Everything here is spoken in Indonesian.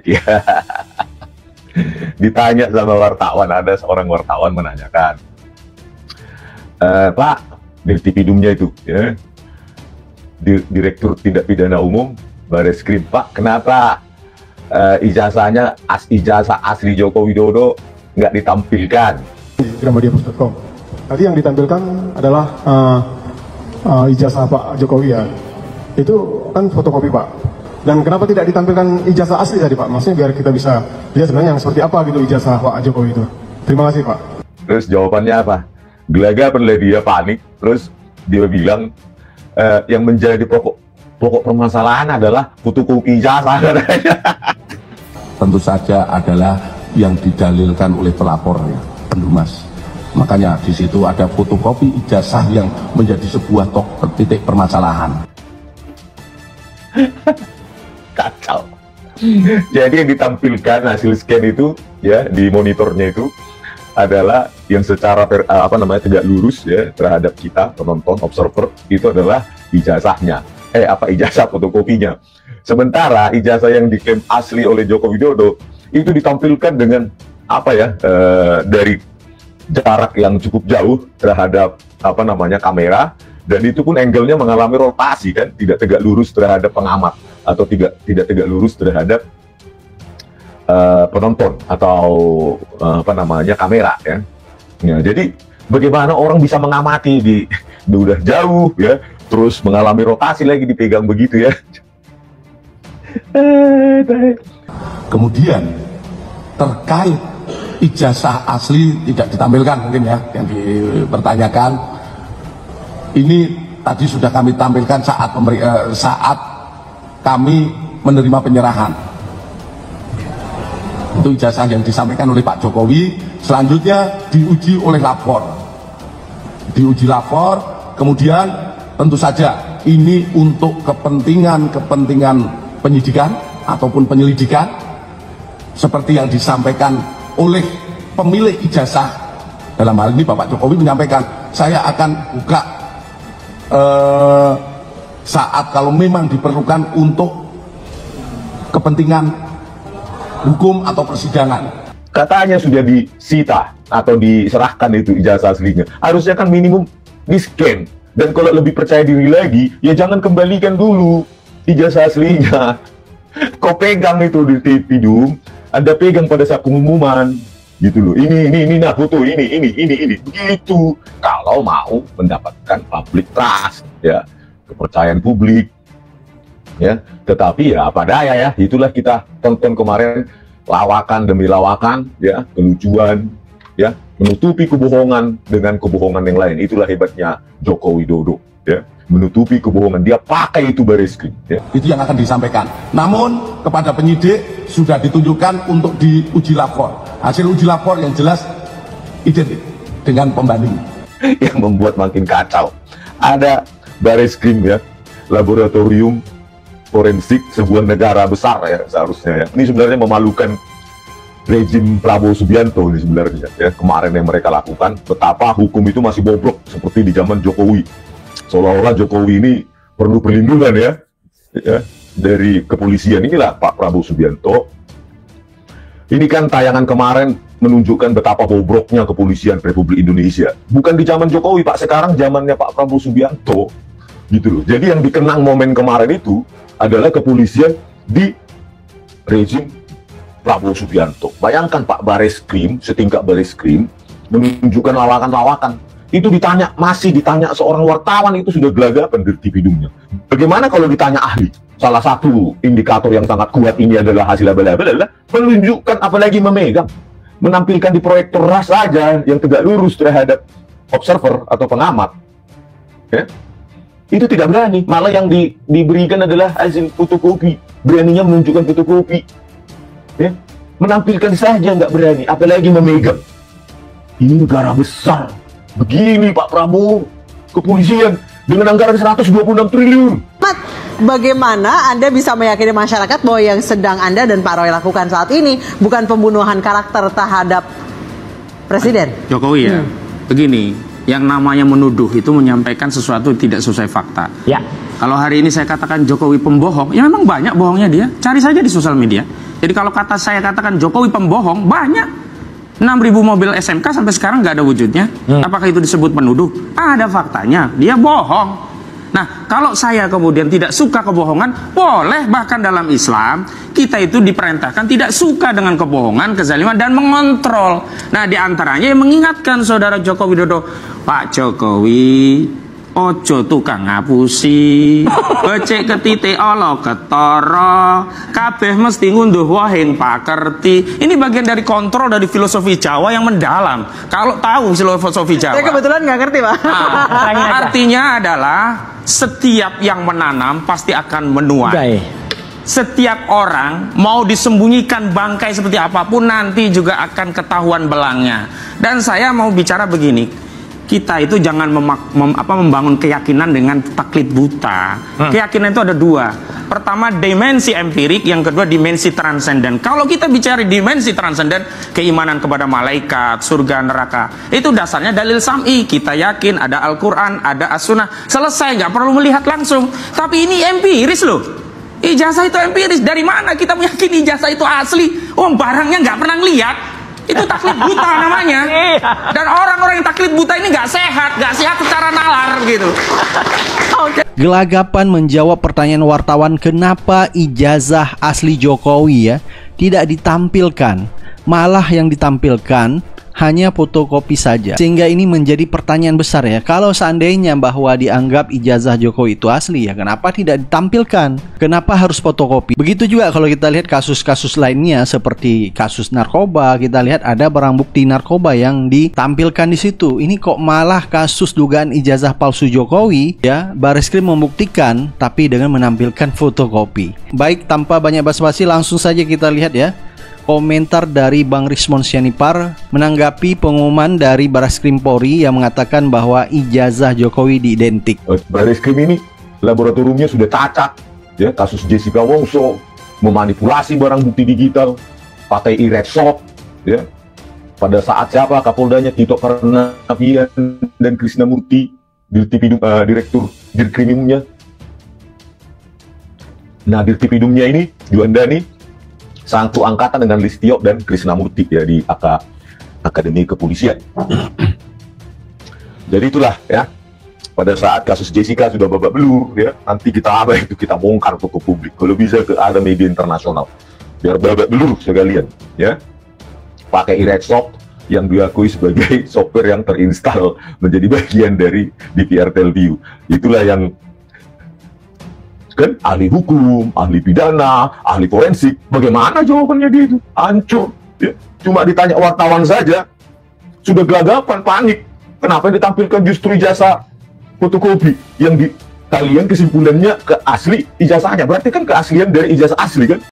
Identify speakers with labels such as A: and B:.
A: Ya. Ditanya sama wartawan, ada seorang wartawan menanyakan, Pak, Dirtipidumnya itu, ya, Direktur Tindak Pidana Umum Bareskrim, Pak, kenapa ijazahnya ijazah asli Joko Widodo nggak ditampilkan?
B: Gramedia.com. Tadi yang ditampilkan adalah ijazah Pak Jokowi ya. Itu kan fotokopi Pak. Dan kenapa tidak ditampilkan ijazah asli tadi Pak? Maksudnya biar kita bisa lihat sebenarnya yang seperti apa gitu ijazah Pak Jokowi itu. Terima kasih Pak.
A: Terus jawabannya apa? Gelagapan dia panik. Terus dia bilang yang menjadi pokok permasalahan adalah fotokopi ijazah katanya.
C: Tentu saja adalah yang didalilkan oleh pelapornya, Pendumas. Makanya di situ ada fotokopi ijazah yang menjadi sebuah titik permasalahan.
A: Kacau. Jadi yang ditampilkan hasil scan itu ya di monitornya itu adalah yang secara tidak lurus ya terhadap kita penonton observer itu adalah ijazahnya. Ijazah fotokopinya. Sementara ijazah yang diklaim asli oleh Joko Widodo itu ditampilkan dengan dari jarak yang cukup jauh terhadap kamera, dan itu pun angle-nya mengalami rotasi kan, tidak tegak lurus terhadap pengamat atau tidak tegak lurus terhadap penonton atau kamera ya. Ya, jadi bagaimana orang bisa mengamati udah jauh ya, terus mengalami rotasi lagi dipegang begitu ya.
C: Kemudian terkait ijazah asli tidak ditampilkan mungkin ya yang dipertanyakan, ini tadi sudah kami tampilkan saat kami menerima penyerahan. Itu ijazah yang disampaikan oleh Pak Jokowi. Selanjutnya diuji oleh lapor, kemudian tentu saja ini untuk kepentingan penyidikan ataupun penyelidikan seperti yang disampaikan oleh pemilik ijazah. Dalam hal ini Bapak Jokowi menyampaikan, saya akan buka saat kalau memang diperlukan untuk kepentingan hukum atau persidangan.
A: Katanya sudah disita atau diserahkan itu ijazah aslinya. Harusnya kan minimum di-scan. Dan kalau lebih percaya diri lagi, ya jangan kembalikan dulu ijazah aslinya. Kau pegang itu di Dirtipidum, Anda pegang pada saat pengumuman, gitu loh. Ini, nah foto ini, begitu. Kalau mau mendapatkan public trust, ya, kepercayaan publik, ya. Tetapi ya apa daya ya, itulah kita tonton kemarin, lawakan demi lawakan, ya, kelucuan, ya, menutupi kebohongan dengan kebohongan yang lain. Itulah hebatnya Joko Widodo, ya. Menutupi kebohongan, dia pakai itu Bareskrim ya.
C: Itu yang akan disampaikan. Namun kepada penyidik sudah ditunjukkan untuk diuji lapor. Hasil uji lapor yang jelas identik dengan pembanding.
A: Yang membuat makin kacau, ada Bareskrim ya, laboratorium forensik sebuah negara besar ya seharusnya ya. Ini sebenarnya memalukan rejim Prabowo Subianto ini sebenarnya ya. Kemarin yang mereka lakukan, betapa hukum itu masih bobrok seperti di zaman Jokowi. Seolah-olah Jokowi ini perlu perlindungan ya dari kepolisian. Inilah Pak Prabowo Subianto. Ini kan tayangan kemarin menunjukkan betapa bobroknya kepolisian Republik Indonesia. Bukan di zaman Jokowi Pak, sekarang zamannya Pak Prabowo Subianto gitu loh. Jadi yang dikenang momen kemarin itu adalah kepolisian di rezim Prabowo Subianto. Bayangkan Pak Bareskrim, setingkat Bareskrim menunjukkan lawakan-lawakan. Itu masih ditanya seorang wartawan, itu sudah gelagapan Dirtipidumnya. Bagaimana kalau ditanya ahli? Salah satu indikator yang sangat kuat ini adalah hasil abal-abal adalah menunjukkan, apalagi memegang, menampilkan di proyektor RAS saja yang tegak lurus terhadap observer atau pengamat. Ya? Itu tidak berani, malah yang diberikan adalah hasil fotokopi. Beraninya menunjukkan fotokopi. Ya? Menampilkan saja nggak berani, apalagi memegang. Ini negara besar. Begini Pak Prabowo, kepolisian dengan anggaran 126 triliun.
D: Bagaimana Anda bisa meyakini masyarakat bahwa yang sedang Anda dan Pak Roy lakukan saat ini bukan pembunuhan karakter terhadap Presiden?
E: Jokowi ya, begini, yang namanya menuduh itu menyampaikan sesuatu tidak sesuai fakta.
F: Ya.
E: Kalau hari ini saya katakan Jokowi pembohong, ya memang banyak bohongnya dia. Cari saja di sosial media. Jadi kalau saya katakan Jokowi pembohong, banyak. 6.000 mobil SMK sampai sekarang nggak ada wujudnya. Apakah itu disebut penuduh? Ada faktanya, dia bohong. Nah, kalau saya kemudian tidak suka kebohongan, boleh. Bahkan dalam Islam, kita itu diperintahkan tidak suka dengan kebohongan, kezaliman, dan mengontrol. Nah, diantaranya yang mengingatkan saudara Joko Widodo, Pak Jokowi, ojo tukang ngapusi, becek ketite olo ketara, kabeh mesti ngunduh wahing pakerti. Ini bagian dari kontrol dari filosofi Jawa yang mendalam. Kalau tahu filosofi Jawa,
D: saya kebetulan nggak ngerti, Pak.
E: Artinya adalah setiap yang menanam pasti akan menuai. Setiap orang mau disembunyikan bangkai seperti apapun nanti juga akan ketahuan belangnya. Dan saya mau bicara begini, kita itu jangan membangun keyakinan dengan taklid buta. Keyakinan itu ada dua. Pertama dimensi empirik, yang kedua dimensi transenden. Kalau kita bicara dimensi transenden, keimanan kepada malaikat, surga, neraka, itu dasarnya dalil sam'i. Kita yakin ada Al-Quran, ada As-Sunnah. Selesai, nggak perlu melihat langsung. Tapi ini empiris loh. Ijazah itu empiris. Dari mana kita meyakini ijazah itu asli? Oh, barangnya nggak pernah ngelihat. Itu taklid buta namanya. Dan orang-orang yang taklid buta ini nggak sehat secara nalar gitu.
F: Gelagapan menjawab pertanyaan wartawan kenapa ijazah asli Jokowi ya tidak ditampilkan, malah yang ditampilkan hanya fotokopi saja. Sehingga ini menjadi pertanyaan besar ya. Kalau seandainya bahwa dianggap ijazah Jokowi itu asli ya, kenapa tidak ditampilkan? Kenapa harus fotokopi? Begitu juga kalau kita lihat kasus-kasus lainnya seperti kasus narkoba, kita lihat ada barang bukti narkoba yang ditampilkan di situ. Ini kok malah kasus dugaan ijazah palsu Jokowi ya, Bareskrim membuktikan tapi dengan menampilkan fotokopi. Baik, tanpa banyak basa-basi langsung saja kita lihat ya komentar dari Bang Rismon Sianipar menanggapi pengumuman dari Bareskrim Polri yang mengatakan bahwa ijazah Jokowi diidentik.
A: Bareskrim ini laboratoriumnya sudah cacat, ya, kasus Jessica Wongso, memanipulasi barang bukti digital, pakai e-red shop, ya. Pada saat siapa Kapoldanya Tito Karnavian dan Krisnamurti, Direktur Dirkrimumnya. Nah, Dirtipidumnya ini Juandani satu angkatan dengan Listio dan Krisnamurti ya di Akademi Kepolisian. Jadi itulah ya, pada saat kasus Jessica sudah babak belur ya, nanti kita kita bongkar ke publik. Kalau bisa ada media internasional biar babak belur sekalian ya. Pakai e-red shop yang diakui sebagai software yang terinstall menjadi bagian dari DVR Telview. Itulah yang kan ahli hukum, ahli pidana, ahli forensik, bagaimana jawabannya dia itu? Hancur. Ya. Cuma ditanya wartawan saja, sudah gelagapan, panik. Kenapa yang ditampilkan justru ijazah fotokopi? Yang kalian kesimpulannya ke asli ijazahnya, berarti kan keaslian dari ijazah asli kan?